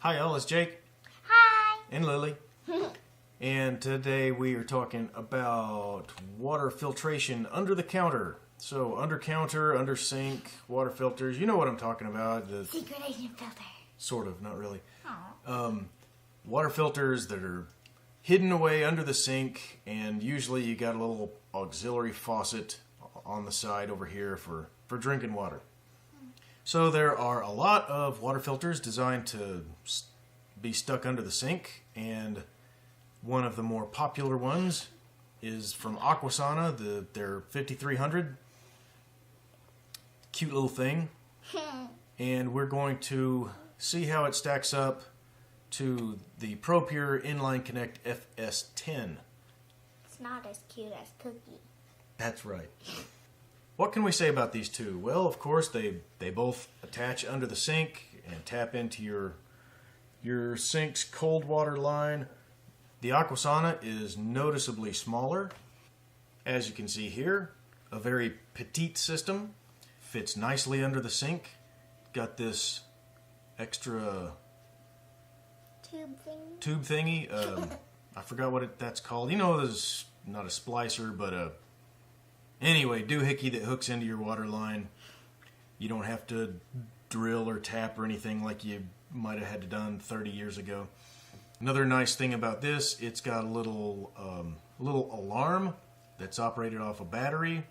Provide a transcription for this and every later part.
Hi all, it's Jake. Hi. And Lily. And today we are talking about water filtration under the counter. So under counter, under sink, water filters, you know what I'm talking about. The secret agent filter. Sort of, not really. Aww. Water filters that are hidden away under the sink, and usually you got a little auxiliary faucet on the side over here for drinking water. So there are a lot of water filters designed to be stuck under the sink, and one of the more popular ones is from Aquasana, their 5300. Cute little thing. And we're going to see how it stacks up to the Propur Inline Connect FS10. It's not as cute as Cookie. That's right. What can we say about these two? Well, of course, they both attach under the sink and tap into your sink's cold water line. The Aquasana is noticeably smaller. As you can see here, a very petite system. Fits nicely under the sink. Got this extra tube thingy. I forgot what that's called. You know, there's not a splicer, but anyway, doohickey that hooks into your water line. You don't have to drill or tap or anything like you might have had to done 30 years ago. Another nice thing about this, it's got a little alarm that's operated off a battery.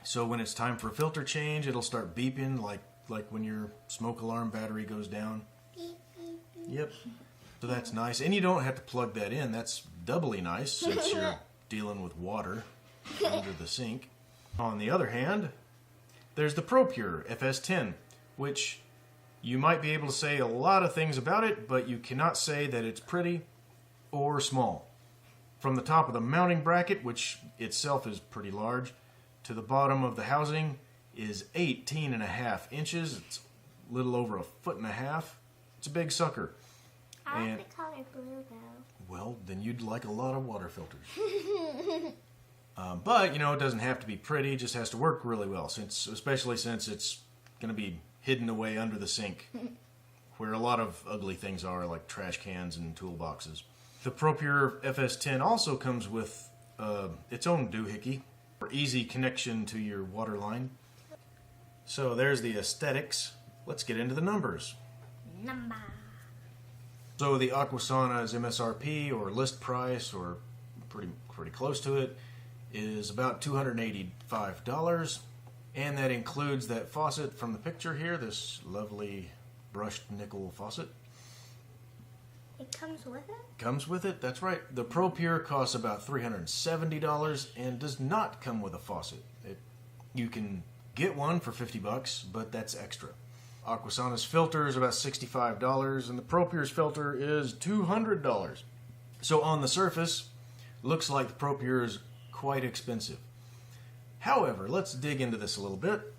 So when it's time for a filter change, it'll start beeping like when your smoke alarm battery goes down. Beep, beep, beep. Yep. So that's nice. And you don't have to plug that in. That's doubly nice since you're dealing with water under the sink. On the other hand, there's the Propur FS10, which you might be able to say a lot of things about it, but you cannot say that it's pretty or small. From the top of the mounting bracket, which itself is pretty large, to the bottom of the housing is 18.5 inches. It's a little over 1.5 feet. It's a big sucker. I like the color blue though. Well, then you'd like a lot of water filters. But, you know, it doesn't have to be pretty. It just has to work really well, especially since it's going to be hidden away under the sink, where a lot of ugly things are, like trash cans and toolboxes. The Propur FS10 also comes with its own doohickey for easy connection to your water line. So there's the aesthetics. Let's get into the numbers. Number. So the Aquasana's MSRP, or list price, or pretty close to it, is about $285. And that includes that faucet from the picture here, this lovely brushed nickel faucet. It comes with it? Comes with it, that's right. The Propur costs about $370 and does not come with a faucet. You can get one for $50, but that's extra. Aquasana's filter is about $65, and the Propur's filter is $200. So on the surface, looks like the Propur is quite expensive. However, let's dig into this a little bit.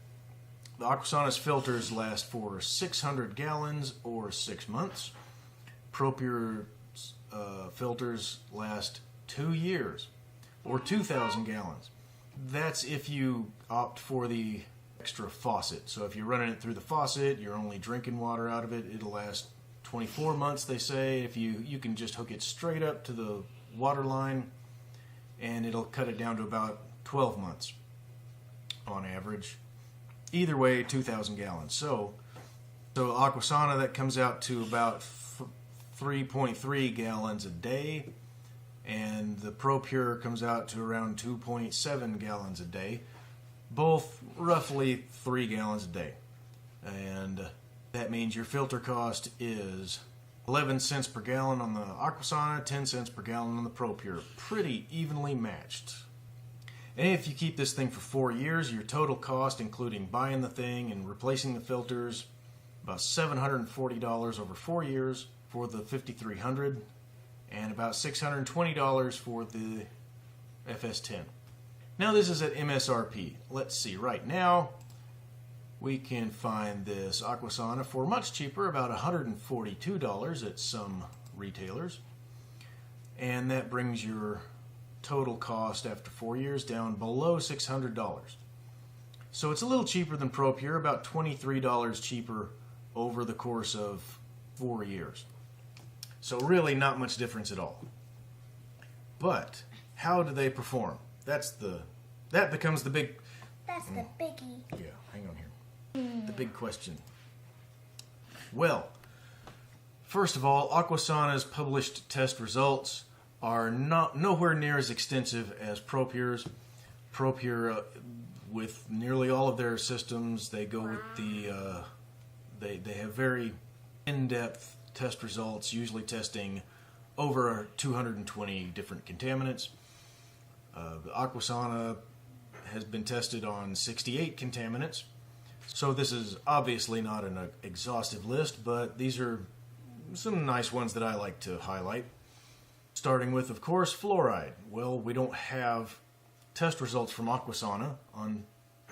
The Aquasana's filters last for 600 gallons or 6 months. Propur's filters last 2 years or 2,000 gallons. That's if you opt for the extra faucet. So if you're running it through the faucet, you're only drinking water out of it, it'll last 24 months, they say. If you can just hook it straight up to the water line, and it'll cut it down to about 12 months on average. Either way, 2,000 gallons. So Aquasana, that comes out to about 3.3 gallons a day, and the Propur comes out to around 2.7 gallons a day, both roughly 3 gallons a day. And that means your filter cost is 11 cents per gallon on the Aquasana, 10 cents per gallon on the Propur. Pretty evenly matched. And if you keep this thing for 4 years, your total cost, including buying the thing and replacing the filters, about $740 over 4 years for the 5300, and about $620 for the FS10. Now this is at MSRP. Let's see, right now we can find this Aquasana for much cheaper, about $142 at some retailers. And that brings your total cost after 4 years down below $600. So it's a little cheaper than Propur, about $23 cheaper over the course of 4 years. So really not much difference at all. But how do they perform? That becomes the big... That's the biggie. Yeah, hang on here. The big question. Well, first of all, Aquasana's published test results are nowhere near as extensive as Propur's. Propur, with nearly all of their systems, they go with the... They have very in-depth test results, usually testing over 220 different contaminants. Aquasana has been tested on 68 contaminants. So this is obviously not an exhaustive list, but these are some nice ones that I like to highlight. Starting with, of course, fluoride. Well, we don't have test results from Aquasana on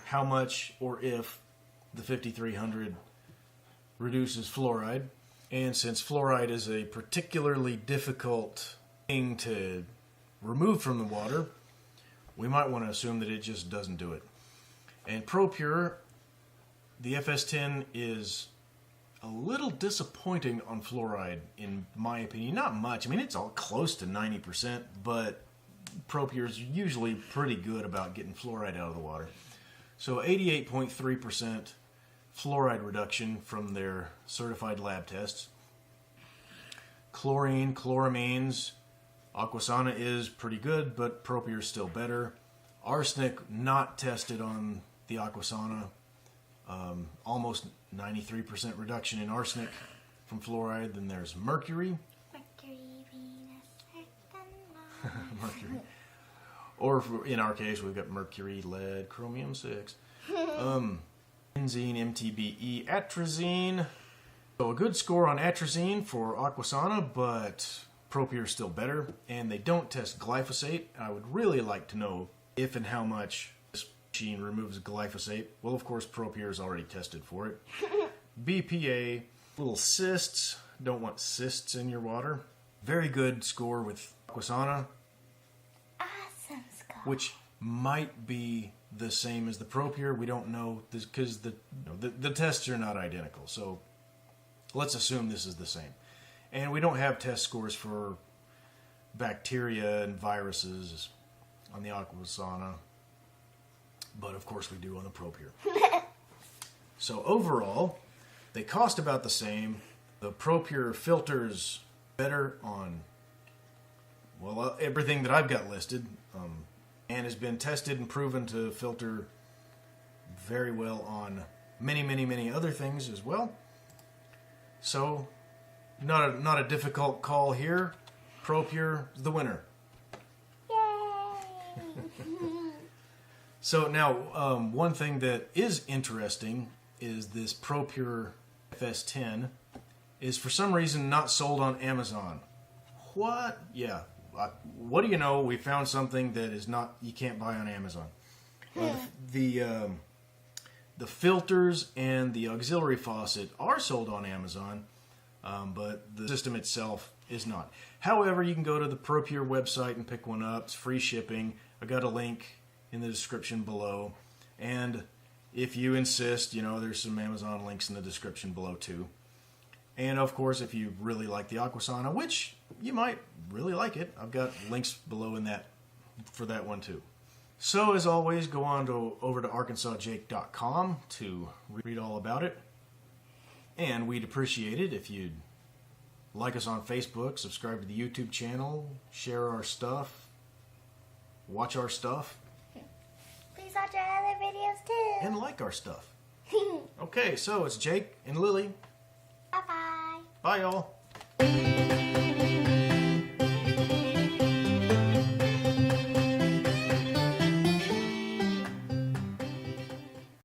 how much or if the 5300 reduces fluoride. And since fluoride is a particularly difficult thing to remove from the water, we might want to assume that it just doesn't do it. And Propur, the FS10 is a little disappointing on fluoride, in my opinion. Not much. I mean, it's all close to 90%, but Propur is usually pretty good about getting fluoride out of the water. So 88.3% fluoride reduction from their certified lab tests. Chlorine, chloramines, Aquasana is pretty good, but Propur is still better. Arsenic not tested on the Aquasana. Almost 93% reduction in arsenic from fluoride. Then there's mercury. Mercury, Venus, Earth, and Mars. Mercury. Or in our case, we've got mercury, lead, chromium-6. Benzene, MTBE, atrazine. So a good score on atrazine for Aquasana, but Propur is still better. And they don't test glyphosate. I would really like to know if and how much this machine removes glyphosate. Well, of course, Propur is already tested for it. BPA, little cysts. Don't want cysts in your water. Very good score with Aquasana, Awesome score. which might be the same as the Propur. We don't know this because the tests are not identical. So let's assume this is the same. And we don't have test scores for bacteria and viruses on the Aquasana, but of course we do on the Propur. So overall, they cost about the same. The Propur filters better on, well, everything that I've got listed, and has been tested and proven to filter very well on many, many, many other things as well. So, not a difficult call here. Propur is the winner. Yay! So now, one thing that is interesting is this Propur FS10 is for some reason not sold on Amazon. What? Yeah. What do you know? We found something that is not, you can't buy on Amazon. The filters and the auxiliary faucet are sold on Amazon, but the system itself is not. However, you can go to the Propur website and pick one up. It's free shipping. I got a link in the description below. And if you insist, there's some Amazon links in the description below too. And of course, if you really like the Aquasana, which you might really like it, I've got links below in that for that one too. So as always, go on over to arkansasjake.com to read all about it. And we'd appreciate it if you'd like us on Facebook, subscribe to the YouTube channel, share our stuff, watch our stuff, Please watch our other videos too. and like our stuff. Okay, so it's Jake and Lily. Bye-bye. Bye, y'all.